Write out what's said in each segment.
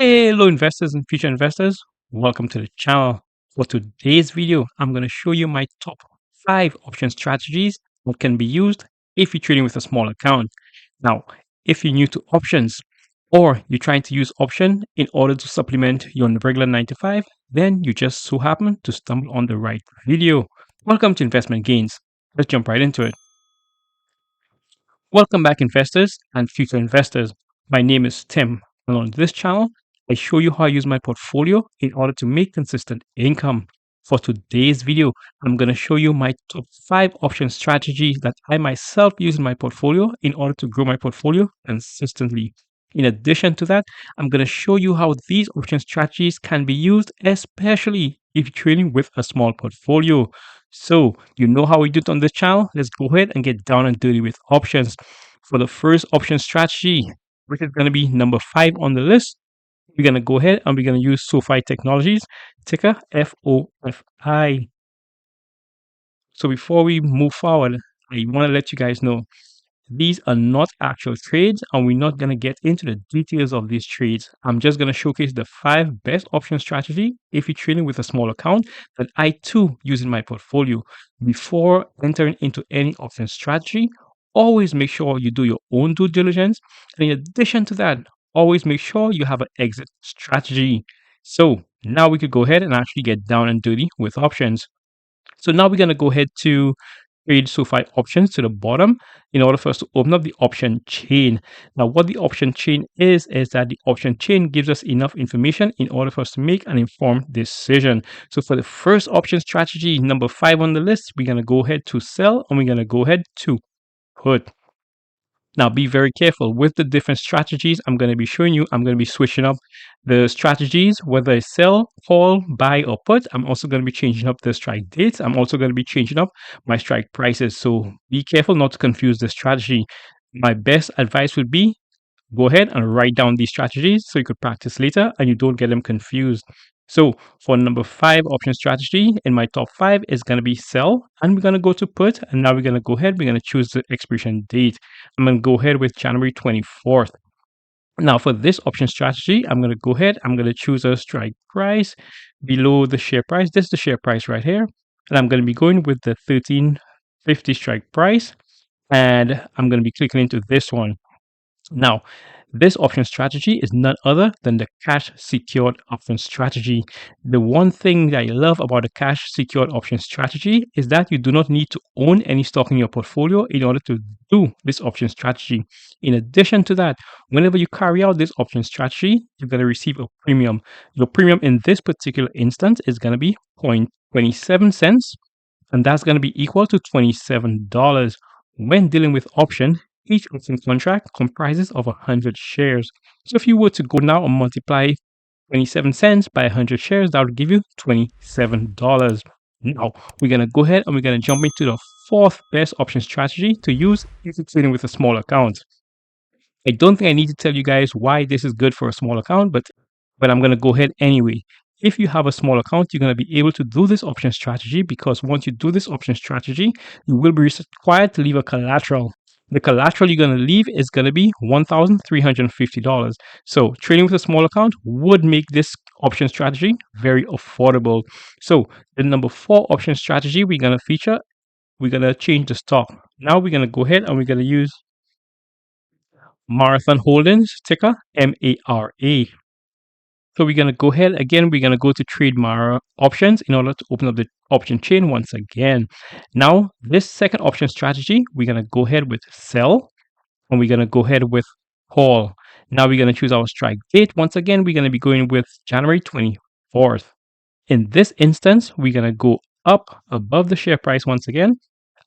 Hello investors and future investors, welcome to the channel. For today's video, I'm going to show you my top 5 option strategies that can be used if you're trading with a small account. Now, if you're new to options or you're trying to use option in order to supplement your regular 9 to 5, then you just so happen to stumble on the right video. Welcome to Investment Gains. Let's jump right into it. Welcome back investors and future investors. My name is Tim, and on this channel, I show you how I use my portfolio in order to make consistent income. For today's video, I'm going to show you my top 5 option strategies that I myself use in my portfolio in order to grow my portfolio consistently. In addition to that, I'm going to show you how these option strategies can be used, especially if you're trading with a small portfolio. So, you know how we do it on this channel? Let's go ahead and get down and dirty with options. For the first option strategy, which is going to be number 5 on the list, we're going to go ahead and we're going to use SoFi Technologies, ticker FOFI. So before we move forward, I want to let you guys know these are not actual trades, and we're not going to get into the details of these trades. I'm just going to showcase the 5 best option strategy if you're trading with a small account that I too use in my portfolio. Before entering into any option strategy, always make sure you do your own due diligence. And in addition to that, always make sure you have an exit strategy. So now we could go ahead and actually get down and dirty with options. So now we're going to go ahead to trade SoFi options to the bottom in order for us to open up the option chain. Now, what the option chain is that the option chain gives us enough information in order for us to make an informed decision. So for the first option strategy, number 5 on the list, we're going to go ahead to sell and we're going to go ahead to put. Now, be very careful with the different strategies I'm going to be showing you. I'm going to be switching up the strategies, whether it's sell, call, buy, or put. I'm also going to be changing up the strike dates. I'm also going to be changing up my strike prices. So be careful not to confuse the strategy. My best advice would be go ahead and write down these strategies so you could practice later and you don't get them confused. So for number 5 option strategy in my top 5 is going to be sell, and we're going to go to put, and now we're going to go ahead, we're going to choose the expiration date. I'm going to go ahead with January 24th. Now for this option strategy, I'm going to go ahead, I'm going to choose a strike price below the share price. This is the share price right here. And I'm going to be going with the 1350 strike price, and I'm going to be clicking into this one. Now, this option strategy is none other than the cash secured option strategy. The one thing that I love about the cash secured option strategy is that you do not need to own any stock in your portfolio in order to do this option strategy. In addition to that, whenever you carry out this option strategy, you're going to receive a premium. Your premium in this particular instance is going to be 0.27 cents, and that's going to be equal to $27. When dealing with option, each option contract comprises of 100 shares. So if you were to go now and multiply 27 cents by 100 shares, that would give you $27. Now, we're going to go ahead and we're going to jump into the 4th best option strategy to use if you're trading with a small account. I don't think I need to tell you guys why this is good for a small account, but I'm going to go ahead anyway. If you have a small account, you're going to be able to do this option strategy because once you do this option strategy, you will be required to leave a collateral. The collateral you're going to leave is going to be $1,350. So trading with a small account would make this option strategy very affordable. So the number 4 option strategy we're going to feature, we're going to change the stock. Now we're going to go ahead and we're going to use Marathon Holdings, ticker MARA. So we're going to go ahead again, we're going to go to trade Mara options in order to open up the option chain once again. Now, this second option strategy, we're going to go ahead with sell, and we're going to go ahead with call. Now we're going to choose our strike date. Once again, we're going to be going with January 24th. In this instance, we're going to go up above the share price once again.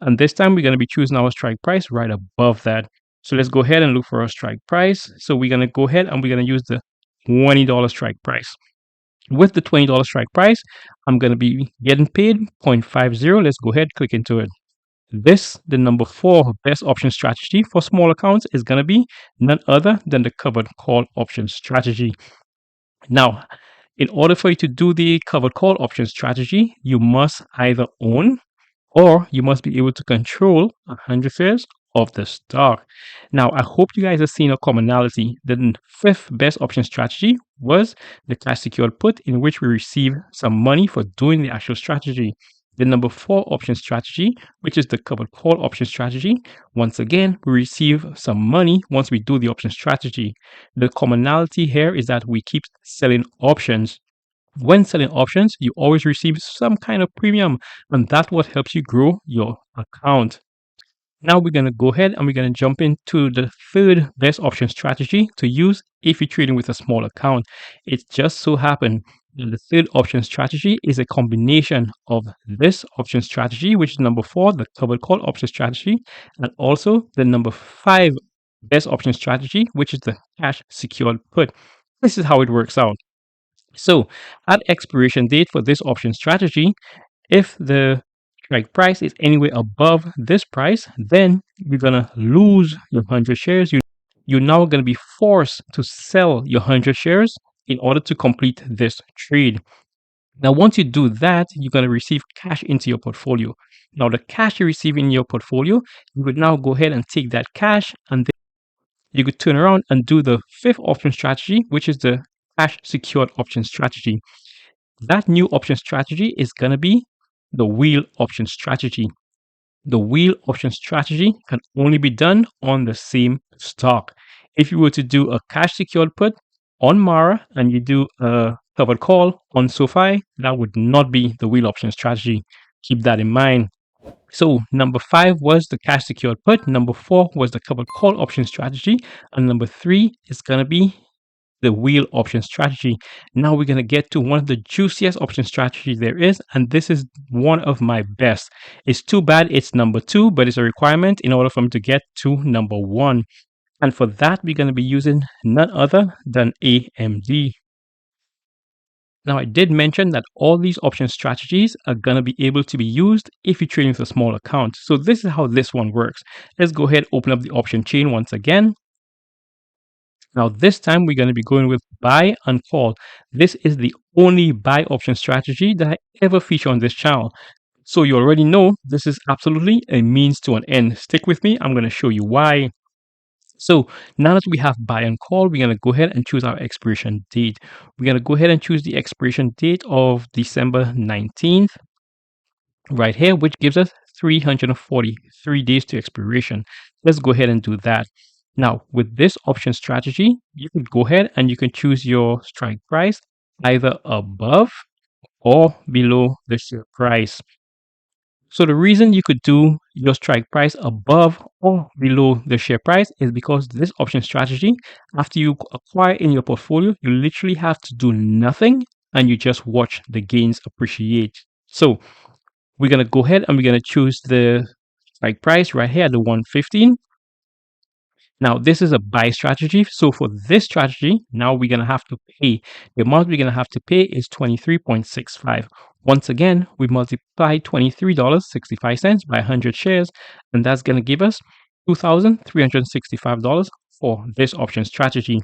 And this time we're going to be choosing our strike price right above that. So let's go ahead and look for our strike price. So we're going to go ahead and we're going to use the $20 strike price. With the $20 strike price, I'm going to be getting paid 0.50. Let's go ahead, click into it. This, the number 4 best option strategy for small accounts, is going to be none other than the covered call option strategy. Now, in order for you to do the covered call option strategy, you must either own or you must be able to control 100 shares of the stock. Now, I hope you guys have seen a commonality. The fifth best option strategy was the cash secured put, in which we receive some money for doing the actual strategy. The number four option strategy, which is the covered call option strategy, once again, we receive some money once we do the option strategy. The commonality here is that we keep selling options. When selling options, you always receive some kind of premium, and that's what helps you grow your account. Now we're going to go ahead and we're going to jump into the third best option strategy to use if you're trading with a small account. It just so happened that the third option strategy is a combination of this option strategy, which is number four, the covered call option strategy, and also the number five best option strategy, which is the cash secured put. This is how it works out. So at expiration date for this option strategy, if the strike price is anywhere above this price, then you're gonna lose your 100 shares. You're now gonna be forced to sell your 100 shares in order to complete this trade. Now, once you do that, you're gonna receive cash into your portfolio. Now, the cash you receive in your portfolio, you would now go ahead and take that cash, and then you could turn around and do the fifth option strategy, which is the cash secured option strategy. That new option strategy is going to be the wheel option strategy. The wheel option strategy can only be done on the same stock. If you were to do a cash secured put on Mara and you do a covered call on SoFi, that would not be the wheel option strategy. Keep that in mind. So number five was the cash secured put. Number four was the covered call option strategy. And number three is going to be the wheel option strategy. Now we're going to get to one of the juiciest option strategies there is, and this is one of my best. It's too bad it's number two, but it's a requirement in order for me to get to number one. And for that, we're going to be using none other than AMD. Now, I did mention that all these option strategies are going to be able to be used if you're trading with a small account. So this is how this one works. Let's go ahead, open up the option chain once again. Now, this time we're going to be going with buy and call. This is the only buy option strategy that I ever feature on this channel. So you already know this is absolutely a means to an end. Stick with me. I'm going to show you why. So now that we have buy and call, we're going to go ahead and choose our expiration date. We're going to go ahead and choose the expiration date of December 19th right here, which gives us 343 days to expiration. Let's go ahead and do that. Now, with this option strategy, you can go ahead and you can choose your strike price either above or below the share price. So the reason you could do your strike price above or below the share price is because this option strategy, after you acquire in your portfolio, you literally have to do nothing and you just watch the gains appreciate. So we're going to go ahead and we're going to choose the strike price right here at the 115. Now, this is a buy strategy. So for this strategy, now we're going to have to pay. The amount we're going to have to pay is $23.65. Once again, we multiply $23.65 by 100 shares, and that's going to give us $2,365 for this option strategy.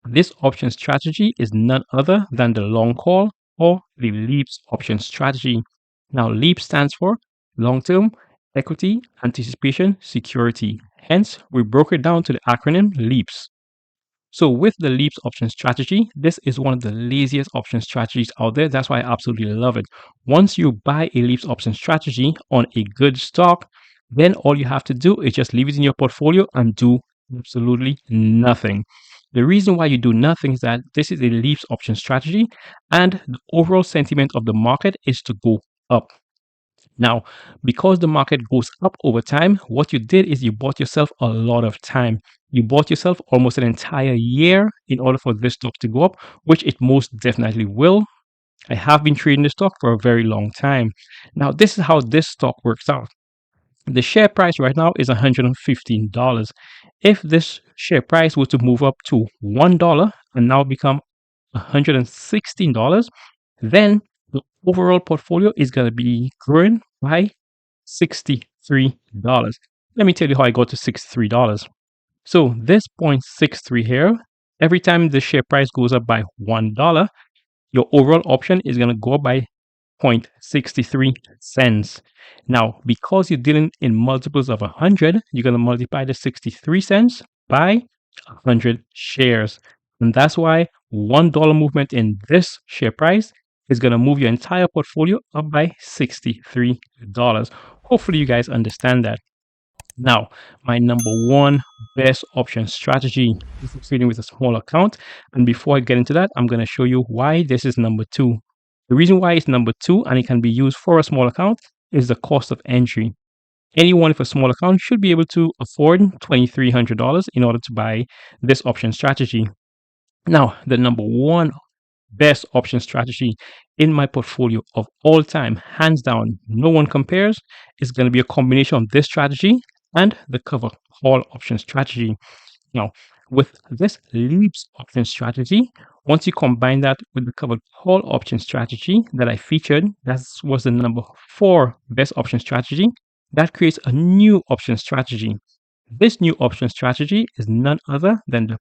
This option strategy is none other than the long call or the LEAPS option strategy. Now, LEAP stands for long-term equity anticipation security. Hence, we broke it down to the acronym LEAPS. So with the LEAPS option strategy, this is one of the laziest option strategies out there. That's why I absolutely love it. Once you buy a LEAPS option strategy on a good stock, then all you have to do is just leave it in your portfolio and do absolutely nothing. The reason why you do nothing is that this is a LEAPS option strategy and the overall sentiment of the market is to go up. Now, because the market goes up over time, what you did is you bought yourself a lot of time. You bought yourself almost an entire year in order for this stock to go up, which it most definitely will. I have been trading this stock for a very long time. Now, this is how this stock works out. The share price right now is $115. If this share price were to move up to $1 and now become $116, then the overall portfolio is going to be growing by $63. Let me tell you how I got to $63. So this 0.63 here, every time the share price goes up by $1, your overall option is going to go up by 0.63 cents. Now, because you're dealing in multiples of 100, you're going to multiply the 63 cents by 100 shares. And that's why $1 movement in this share price is going to move your entire portfolio up by $63. Hopefully, you guys understand that. Now, my number one best option strategy is trading with a small account. And before I get into that, I'm going to show you why this is number two. The reason why it's number two and it can be used for a small account is the cost of entry. Anyone with a small account should be able to afford $2,300 in order to buy this option strategy. Now, the number one best option strategy in my portfolio of all time, hands down, no one compares, is going to be a combination of this strategy and the cover call option strategy. Now, with this leaps option strategy, once you combine that with the covered call option strategy that I featured, that was the number four best option strategy, that creates a new option strategy. This new option strategy is none other than the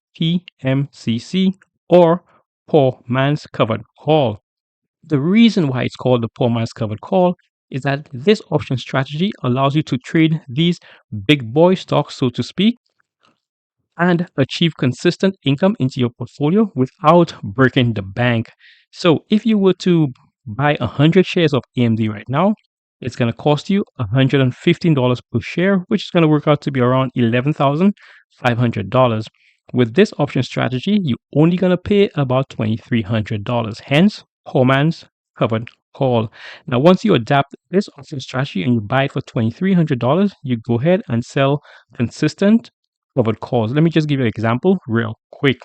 PMCC, or poor man's covered call. The reason why it's called the poor man's covered call is that this option strategy allows you to trade these big boy stocks, so to speak, and achieve consistent income into your portfolio without breaking the bank. So if you were to buy 100 shares of AMD right now, it's going to cost you $115 per share, which is going to work out to be around $11,500. With this option strategy, you're only going to pay about $2,300. Hence, poor man's covered call. Now, once you adapt this option strategy and you buy it for $2,300, you go ahead and sell consistent covered calls. Let me just give you an example real quick.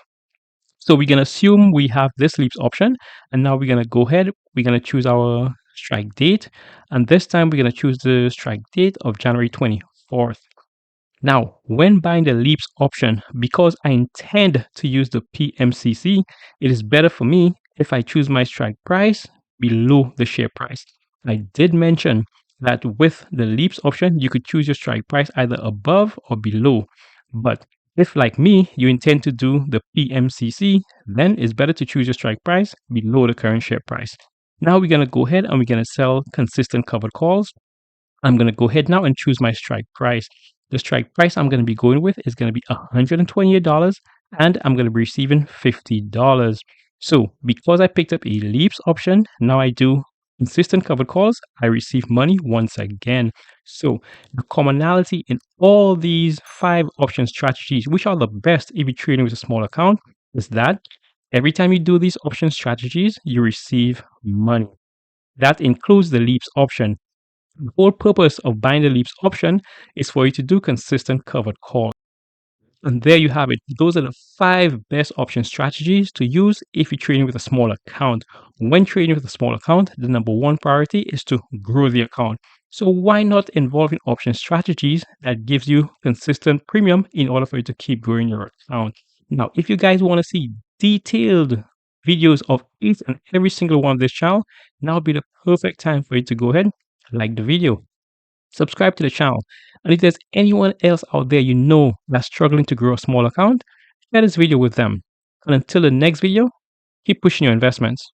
So we're going to assume we have this leaps option, and now we're going to go ahead, we're going to choose our strike date, and this time we're going to choose the strike date of January 24th. Now, when buying the leaps option, because I intend to use the PMCC, it is better for me if I choose my strike price below the share price. I did mention that with the leaps option, you could choose your strike price either above or below. But if, like me, you intend to do the PMCC, then it's better to choose your strike price below the current share price. Now we're going to go ahead and we're going to sell consistent covered calls. I'm going to go ahead now and choose my strike price. The strike price I'm going to be going with is going to be $128, and I'm going to be receiving $50. So because I picked up a leaps option, now I do consistent covered calls, I receive money once again. So the commonality in all these 5 option strategies, which are the best if you're trading with a small account, is that every time you do these option strategies, you receive money. That includes the leaps option. The whole purpose of buying the leaps option is for you to do consistent covered calls. And there you have it. Those are the 5 best option strategies to use if you're trading with a small account. When trading with a small account, the number one priority is to grow the account. So why not involve in option strategies that gives you consistent premium in order for you to keep growing your account? Now, if you guys want to see detailed videos of each and every single one of this channel, now would be the perfect time for you to go ahead, like the video, subscribe to the channel, and if there's anyone else out there you know that's struggling to grow a small account, share this video with them. And until the next video, keep pushing your investments.